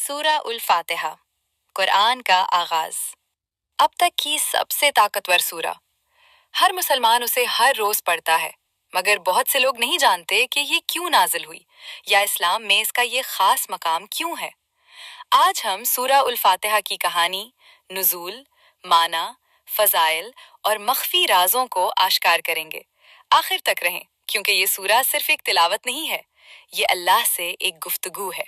सूरा उल फातिहा, कुरान का आगाज। अब तक की सबसे ताकतवर सूरा। हर मुसलमान उसे हर रोज पढ़ता है, मगर बहुत से लोग नहीं जानते कि ये क्यों नाजिल हुई या इस्लाम में इसका ये खास मकाम क्यों है। आज हम सूरा उल फातिहा की कहानी, नुज़ूल, माना, फजाइल और मख्फी राजों को आश्कार करेंगे। आखिर तक रहें, क्योंकि ये सूरा सिर्फ एक तिलावत नहीं है, ये अल्लाह से एक गुफ्तगू है।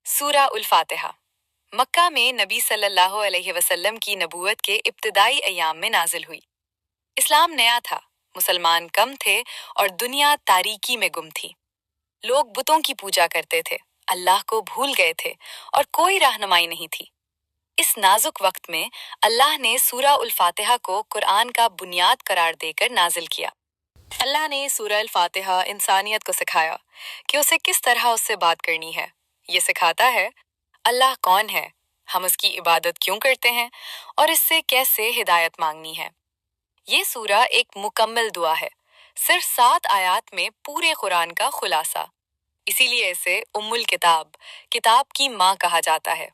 सूरा उल फातिहा मक्का में नबी सल्लल्लाहु अलैहि वसल्लम की नबूवत के इब्तिदाई अयाम में नाजिल हुई। इस्लाम नया था, मुसलमान कम थे और दुनिया तारीकी में गुम थी। लोग बुतों की पूजा करते थे, अल्लाह को भूल गए थे और कोई रहनुमाई नहीं थी। इस नाजुक वक्त में अल्लाह ने सूरा उल फातिहा को कुरान का बुनियाद करार देकर नाजिल किया। अल्लाह ने सूरा उल फातिहा इंसानियत को सिखाया कि उसे किस तरह उससे बात करनी है। ये सिखाता है अल्लाह कौन है, हम उसकी इबादत क्यों करते हैं और इससे कैसे हिदायत मांगनी है। ये सूरा एक मुकम्मल दुआ है, सिर्फ 7 आयात में पूरे कुरान का खुलासा। इसीलिए इसे उम्मुल किताब, किताब की माँ कहा जाता है।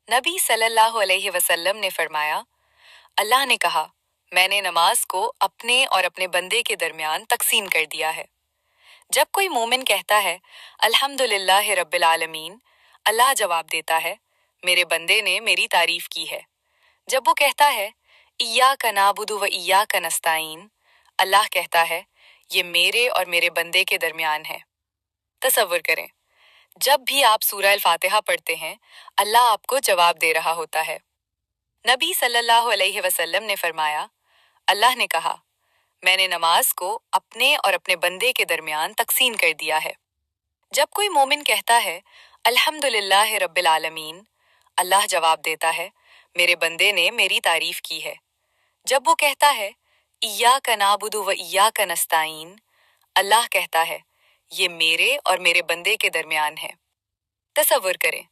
नबी सल्लल्लाहु अलैहि वसल्लम ने फरमाया, अल्लाह ने कहा, मैंने नमाज को अपने और अपने बंदे के दरमियान तकसीम कर दिया है। जब कोई मोमिन कहता है अल्हम्दुलिल्लाह रब्बिल आलमीन, अल्लाह जवाब देता है, मेरे बंदे ने मेरी तारीफ की है। जब वो कहता है इय्याका नाबुदु व इय्याका नस्ताईन, अल्लाह कहता है, ये मेरे और मेरे बंदे के दरमियान है। तसव्वुर करें, जब भी आप सूरा अल फातिहा पढ़ते हैं, अल्लाह आपको जवाब दे रहा होता है। नबी सल्लल्लाहु अलैहि वसल्लम ने फरमाया, अल्लाह ने कहा, मैंने नमाज को अपने और अपने बंदे के दरमियान तकसीम कर दिया है। जब कोई मोमिन कहता है अल्हम्दुलिल्लाह रब्बिल आलमीन, अल्लाह जवाब देता है, मेरे बंदे ने मेरी तारीफ की है। जब वो कहता है इय्याका नाबुदु व इय्याका नस्ताईन, अल्लाह कहता है, ये मेरे और मेरे बंदे के दरमियान है। तसव्वुर करें,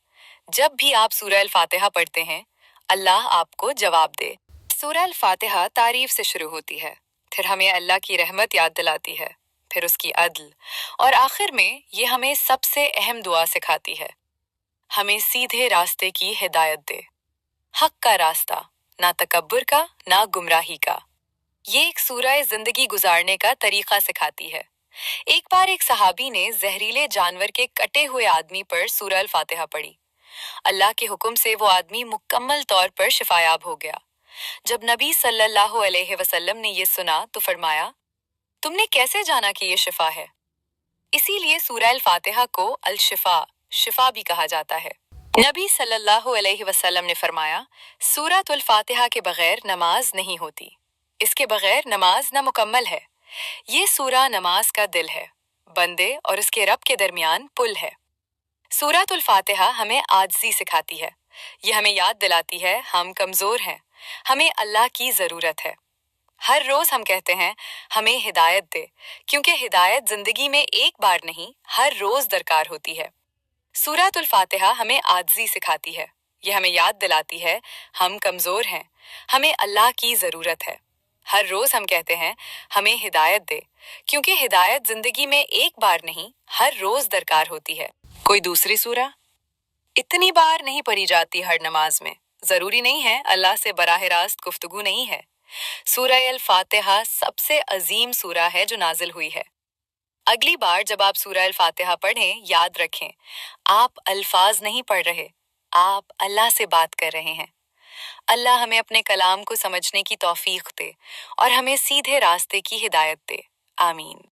जब भी आप सूरा अल फातिहा पढ़ते हैं, अल्लाह आपको जवाब दे। सूरा अल फातिहा तारीफ से शुरू होती है, फिर हमें अल्लाह की रहमत याद दिलाती है, फिर उसकी अदल और आखिर में ये हमें सबसे अहम दुआ सिखाती है, हमें सीधे रास्ते की हिदायत दे। हक का रास्ता, ना तकब्बुर का, ना गुमराही का। ये एक सूरा जिंदगी गुजारने का तरीका सिखाती है। एक बार एक सहाबी ने जहरीले जानवर के कटे हुए आदमी पर सूरा अल फातिहा पढ़ी। अल्लाह के हुक्म से वो आदमी मुकम्मल तौर पर शिफायाब हो गया। जब नबी सल्लल्लाहु अलैहि वसल्लम ने ये सुना तो फरमाया, तुमने कैसे जाना कि ये शिफा है? इसीलिए सूरा अल फातिहा को अल शिफा, शिफा भी कहा जाता है। नबी सल्लल्लाहु अलैहि वसल्लम ने फरमाया, सूरत उल फातिहा के बगैर नमाज नहीं होती। इसके बगैर नमाज न मुकम्मल है। ये सूरा नमाज का दिल है, बंदे और उसके रब के दरमियान पुल है। सूरत उल फातिहा हमें आजिज़ी सिखाती है। ये हमें याद दिलाती है हम कमजोर हैं, हमें अल्लाह की जरूरत है। हर रोज हम कहते हैं हमें हिदायत दे, क्योंकि हिदायत जिंदगी में एक बार नहीं, हर रोज दरकार होती है। सूरत उल फातिहा हमें आजिज़ी सिखाती है। ये हमें याद दिलाती है हम कमजोर हैं, हमें अल्लाह की जरूरत है। हर रोज हम कहते हैं हमें हिदायत दे, क्योंकि हिदायत जिंदगी में एक बार नहीं, हर रोज दरकार होती है। कोई दूसरी सूरा इतनी बार नहीं पढ़ी जाती हर नमाज में। जरूरी नहीं है अल्लाह से बराह रास्त गुफ्तगू नहीं है। सूरा अल फातिहा सबसे अजीम सूरा है जो नाजिल हुई है। अगली बार जब आप सूरा अल फातिहा पढ़ें, याद रखें, आप अल्फाज नहीं पढ़ रहे, आप अल्लाह से बात कर रहे हैं। अल्लाह हमें अपने कलाम को समझने की तौफीक दे और हमें सीधे रास्ते की हिदायत दे। आमीन।